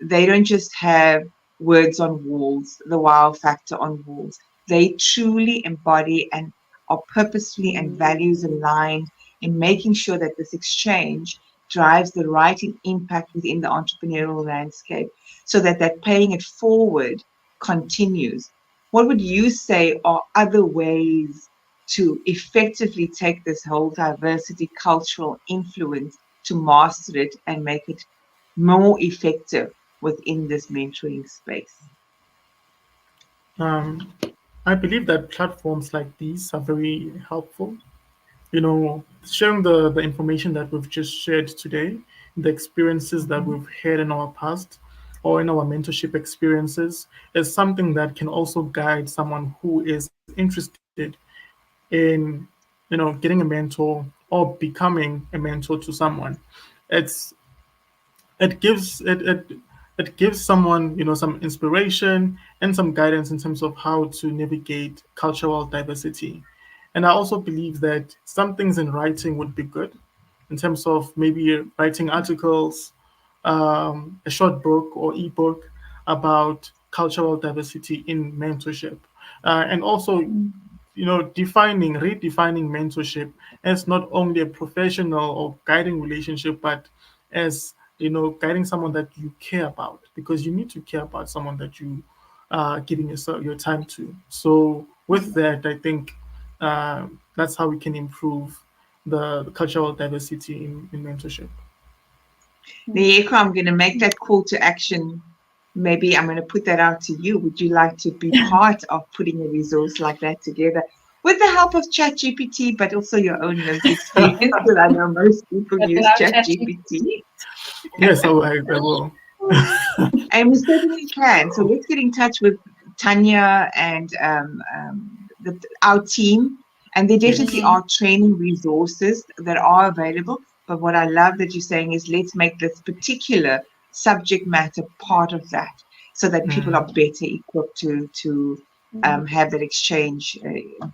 they don't just have words on walls, the wow factor on walls. They truly embody and are purposefully and values aligned in making sure that this exchange drives the right impact within the entrepreneurial landscape, so that paying it forward continues. What would you say are other ways to effectively take this whole diversity cultural influence to master it and make it more effective within this mentoring space? I believe that platforms like these are very helpful. Sharing the information that we've just shared today, the experiences that we've had in our past or in our mentorship experiences, is something that can also guide someone who is interested in, getting a mentor or becoming a mentor to someone. It's it gives someone some inspiration and some guidance in terms of how to navigate cultural diversity. And I also believe that some things in writing would be good, in terms of maybe writing articles, a short book or ebook about cultural diversity in mentorship, and also, redefining mentorship as not only a professional or guiding relationship, but as guiding someone that you care about, because you need to care about someone that you are giving your time to. So with that, I think that's how we can improve the cultural diversity in mentorship. Nyeko, I'm going to make that call to action. Maybe I'm going to put that out to you. Would you like to be part of putting a resource like that together with the help of ChatGPT, but also your own lived experience? Because I know most people use ChatGPT. Yes, I will. And we certainly can. So let's get in touch with Tanya and our team. And there definitely are training resources that are available. But what I love that you're saying is let's make this particular subject matter part of that, so that people are better equipped to have that exchange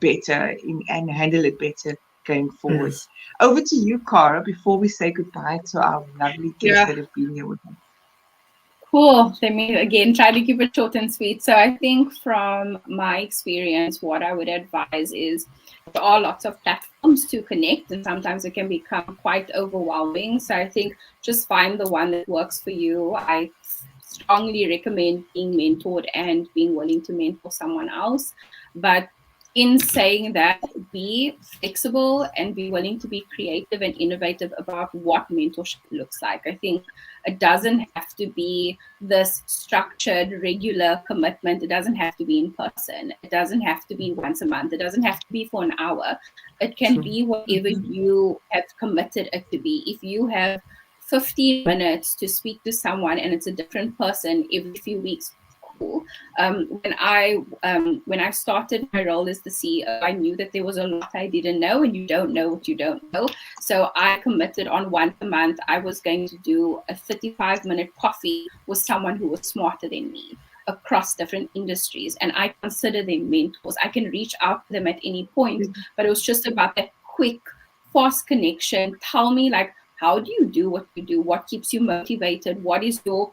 better and handle it better going forward. Yes. Over to you, Cara, before we say goodbye to our lovely guests that have been here with us. Cool. Let me again try to keep it short and sweet. So I think from my experience, what I would advise is there are lots of platforms to connect, and sometimes it can become quite overwhelming. So I think just find the one that works for you. I strongly recommend being mentored and being willing to mentor someone else. But in saying that, be flexible and be willing to be creative and innovative about what mentorship looks like. I think it doesn't have to be this structured, regular commitment. It doesn't have to be in person. It doesn't have to be once a month. It doesn't have to be for an hour. It can be whatever you have committed it to be. If you have 15 minutes to speak to someone and it's a different person every few weeks, cool. When I started my role as the CEO, I knew that there was a lot I didn't know, and you don't know what you don't know. So I committed on once a month I was going to do a 35-minute coffee with someone who was smarter than me across different industries, and I consider them mentors. I can reach out to them at any point, but it was just about that quick, fast connection. Tell me, like, how do you do what you do? What keeps you motivated? What is your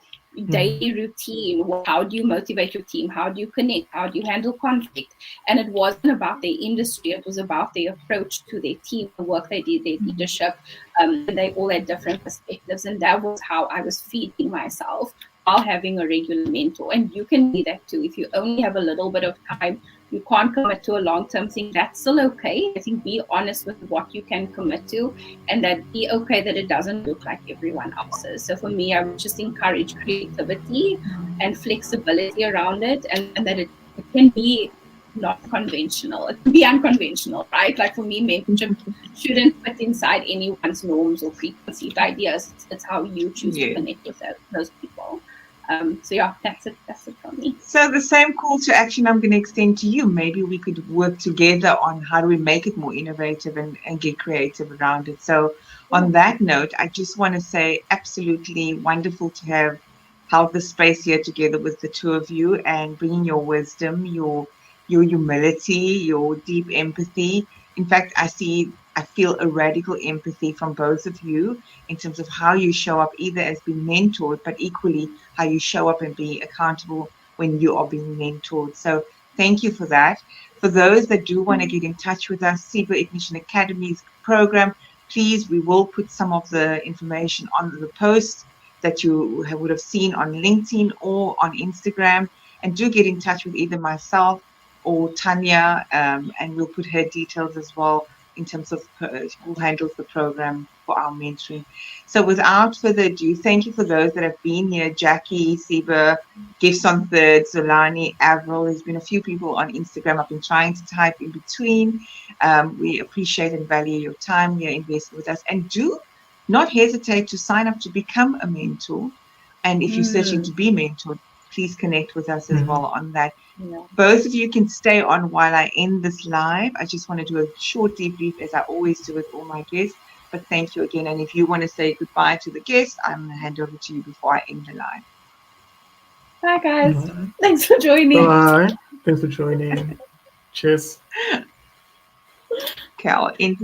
daily routine? How do you motivate your team? How do you connect? How do you handle conflict? And it wasn't about their industry. It was about their approach to their team, the work they did, their leadership. And they all had different perspectives. And that was how I was feeding myself while having a regular mentor. And you can be that too. If you only have a little bit of time, you can't commit to a long-term thing, that's still okay. I think be honest with what you can commit to, and that be okay that it doesn't look like everyone else's. So for me, I would just encourage creativity and flexibility around it, and that it can be not conventional. It can be unconventional, right? Like for me, mentorship shouldn't fit inside anyone's norms or preconceived ideas. It's how you choose to connect with those people. So yeah, that's it from me. So the same call to action I'm going to extend to you. Maybe we could work together on how do we make it more innovative and get creative around it. So on that note, I just want to say absolutely wonderful to have held the space here together with the two of you and bringing your wisdom, your humility, your deep empathy. In fact, I feel a radical empathy from both of you in terms of how you show up either as being mentored, but equally how you show up and be accountable when you are being mentored. So thank you for that. For those that do want to get in touch with us, Cyber Ignition Academy's program, please, we will put some of the information on the post that you would have seen on LinkedIn or on Instagram. And do get in touch with either myself or Tanya, and we'll put her details as well in terms of who handles the program for our mentoring. So without further ado, thank you for those that have been here. Jackie, Seba, Gifts on Third, Zolani, Avril. There's been a few people on Instagram. I've been trying to type in between. We appreciate and value your time here investing with us. And do not hesitate to sign up to become a mentor. And if you're searching to be mentored, please connect with us as well on that. Yeah. Both of you can stay on while I end this live. I just want to do a short debrief as I always do with all my guests. But thank you again. And if you want to say goodbye to the guests, I'm going to hand over to you before I end the live. Bye, guys. Thanks for joining. Bye. Thanks for joining. Cheers. Okay, I'll end